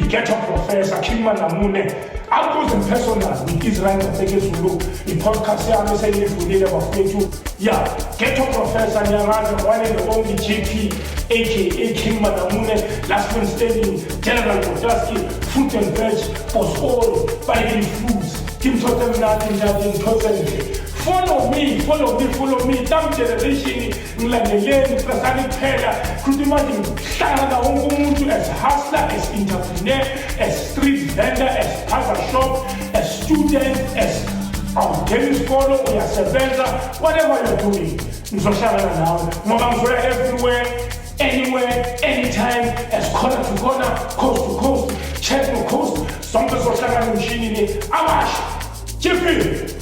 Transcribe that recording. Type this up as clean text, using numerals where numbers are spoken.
Ghetto Professor Kimma Namune, Upclose and Personal with Israel Matseke Zulu, in podcast yami seyivulile bafethu. Yeah, Ghetto Professor Nyamaza, one and the only GP, aka Kimma Namune, last man standing, General Bodaski, fruit and veg, post all, buying foods, Kim Totem nothing presently. Follow me. Tam generation ngilandeleni prasani kuphela khuluma ngihlala wonke umuntu as hustler, as entrepreneur, as street vendor, as puzzle shop, as student, as tennis polo, uyasebenza, whatever you're doing. Ngizohlala nawe ngoba ngizoya everywhere, anywhere, anytime, as corner to corner, coast to coast, chest to coast. Sonke zohlala nomshini ni abash. Chippy.